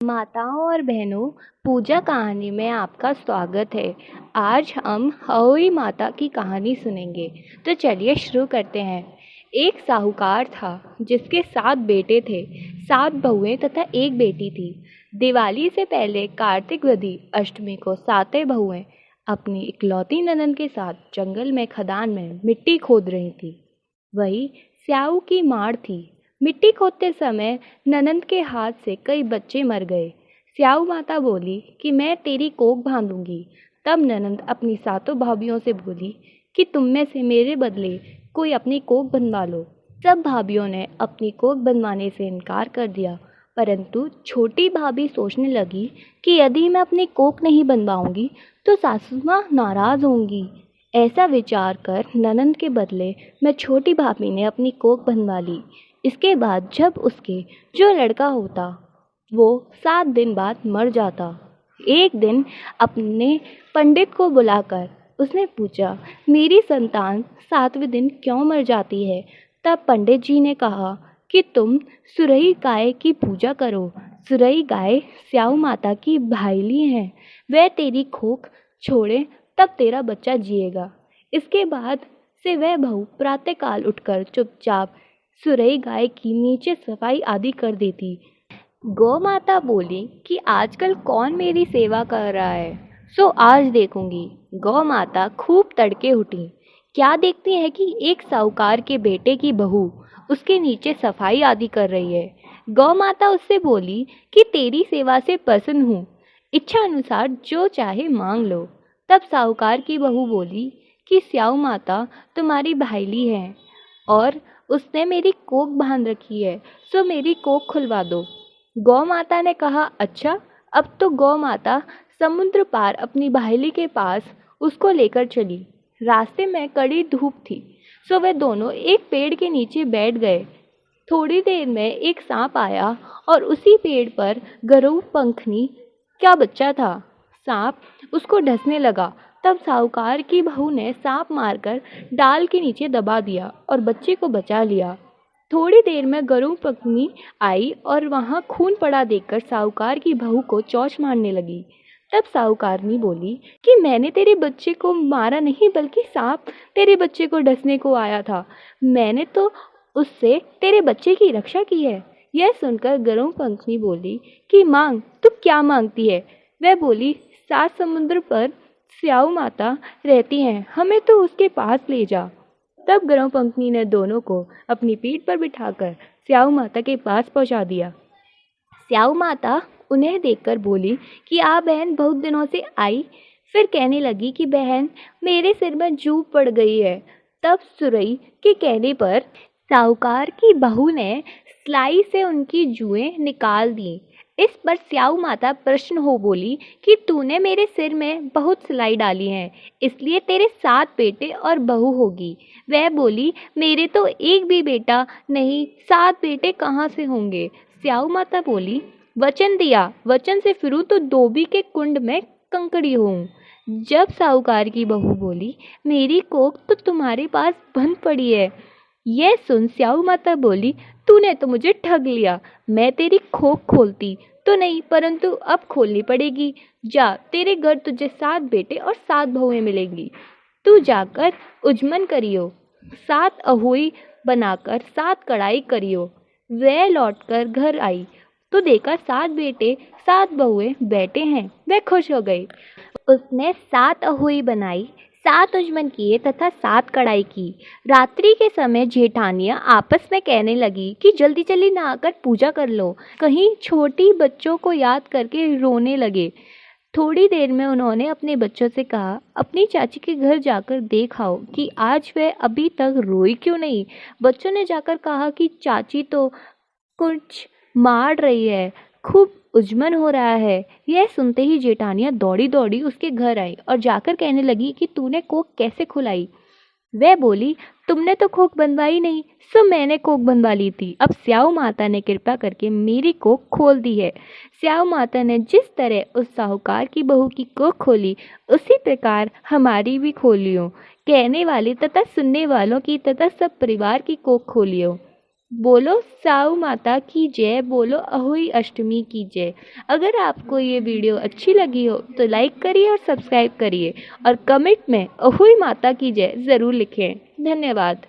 माताओं और बहनों, पूजा कहानी में आपका स्वागत है। आज हम अहोई माता की कहानी सुनेंगे। तो चलिए शुरू करते हैं। एक साहूकार था जिसके 7 बेटे थे, 7 बहुएं तथा एक बेटी थी। दिवाली से पहले कार्तिक वदी अष्टमी को 7 बहुएं अपनी इकलौती ननद के साथ जंगल में खदान में मिट्टी खोद रही थी। वही स्याऊ की मार थी। मिट्टी खोदते समय ननंद के हाथ से कई बच्चे मर गए। स्याऊ माता बोली कि मैं तेरी कोख बांधूंगी। तब ननंद अपनी 7 भाभियों से बोली कि तुम में से मेरे बदले कोई अपनी कोख बनवा लो। सब भाभियों ने अपनी कोख बनवाने से इनकार कर दिया, परंतु छोटी भाभी सोचने लगी कि यदि मैं अपनी कोख नहीं बनवाऊंगी तो सासू माँ नाराज होंगी। ऐसा विचार कर ननंद के बदले मैं छोटी भाभी ने अपनी कोख बनवा ली। इसके बाद जब उसके जो लड़का होता वो 7 दिन बाद मर जाता। एक दिन अपने पंडित को बुलाकर उसने पूछा, मेरी संतान 7वें दिन क्यों मर जाती है? तब पंडित जी ने कहा कि तुम सुरई गाय की पूजा करो। सुरई गाय स्याऊ माता की भाईली है, वह तेरी खोख छोड़े तब तेरा बच्चा जिएगा। इसके बाद से वह बहू प्रातःकाल उठकर चुपचाप सुरई गाय की नीचे सफाई आदि कर देती। गौ माता बोली कि आजकल कौन मेरी सेवा कर रहा है, सो आज देखूंगी। गौ माता खूब तड़के उठी। क्या देखती है कि एक साहूकार के बेटे की बहू उसके नीचे सफाई आदि कर रही है। गौ माता उससे बोली कि तेरी सेवा से प्रसन्न हूँ, इच्छा अनुसार जो चाहे मांग लो। तब साहूकार की बहू बोली कि स्याऊ माता तुम्हारी भाईली है और उसने मेरी कोख बांध रखी है, सो मेरी कोख खुलवा दो। गौ माता ने कहा, अच्छा। अब तो गौ माता समुद्र पार अपनी भाईली के पास उसको लेकर चली। रास्ते में कड़ी धूप थी, सो वे दोनों एक पेड़ के नीचे बैठ गए। थोड़ी देर में एक सांप आया और उसी पेड़ पर गरुड़ पंखनी का बच्चा था। सांप उसको डसने लगा। तब साहूकार की बहू ने सांप मारकर डाल के नीचे दबा दिया और बच्चे को बचा लिया। थोड़ी देर में गरुड़ पंखनी आई और वहां खून पड़ा देखकर साहूकार की बहू को चौंच मारने लगी। तब साहूकारनी बोली कि मैंने तेरे बच्चे को मारा नहीं, बल्कि सांप तेरे बच्चे को डसने को आया था। मैंने तो उससे तेरे बच्चे की रक्षा की है। यह सुनकर गरुड़ पंखनी बोली कि मांग, तू क्या मांगती है? वह बोली, 7 समुद्र पर स्याऊ माता रहती हैं, हमें तो उसके पास ले जा। तब गरुड़ पंखनी ने दोनों को अपनी पीठ पर बिठाकर स्याऊ माता के पास पहुंचा दिया। स्याऊ माता उन्हें देखकर बोली कि आ बहन, बहुत दिनों से आई। फिर कहने लगी कि बहन, मेरे सिर में जूं पड़ गई है। तब सुरई के कहने पर साहूकार की बहू ने सिलाई से उनकी जुएं निकाल दी। इस पर स्याऊ माता प्रसन्न हो बोली कि तूने मेरे सिर में बहुत सिलाई डाली है, इसलिए तेरे 7 बेटे और बहू होगी। वह बोली, मेरे तो एक भी बेटा नहीं, 7 बेटे कहाँ से होंगे? स्याऊ माता बोली, वचन दिया, वचन से फिरूं तो धोबी के कुंड में कंकड़ी हूँ। जब साहूकार की बहू बोली, मेरी कोख तो तुम्हारे पास बंद पड़ी है। यह सुन स्याऊ माता बोली, तूने तो मुझे ठग लिया। मैं तेरी खोख खोलती तो नहीं, परंतु अब खोलनी पड़ेगी। जा, तेरे घर तुझे 7 बेटे और 7 बहुएं मिलेंगी। तू जाकर उजमन करियो, 7 अहोई बनाकर 7 कढ़ाई करियो। वह लौटकर घर आई तो देखा 7 बेटे 7 बहुएं बैठे हैं। वह खुश हो गई। उसने 7 अहोई बनाई, 7 उजमन किए तथा 7 कढ़ाई की। रात्रि के समय जेठानियां आपस में कहने लगी कि जल्दी जल्दी नहाकर पूजा कर लो, कहीं छोटी बच्चों को याद करके रोने लगे। थोड़ी देर में उन्होंने अपने बच्चों से कहा, अपनी चाची के घर जाकर देखाओ कि आज वह अभी तक रोई क्यों नहीं। बच्चों ने जाकर कहा कि चाची तो कुछ मार रही है, खूब उजमन हो रहा है। यह सुनते ही जेठानियां दौड़ी दौड़ी उसके घर आई और जाकर कहने लगी कि तूने कोख कैसे खुलाई? वह बोली, तुमने तो कोख बनवाई नहीं, सो मैंने कोख बनवा ली थी। अब स्याऊ माता ने कृपा करके मेरी कोख खोल दी है। स्याऊ माता ने जिस तरह उस साहूकार की बहू की कोख खोली, उसी प्रकार हमारी भी खोलियो। कहने वाले तथा सुनने वालों की तथा सब परिवार की कोख खोलियो। बोलो साहू माता की जय, बोलो अहोई अष्टमी की जय। अगर आपको ये वीडियो अच्छी लगी हो तो लाइक करिए और सब्सक्राइब करिए और कमेंट में अहोई माता की जय ज़रूर लिखें। धन्यवाद।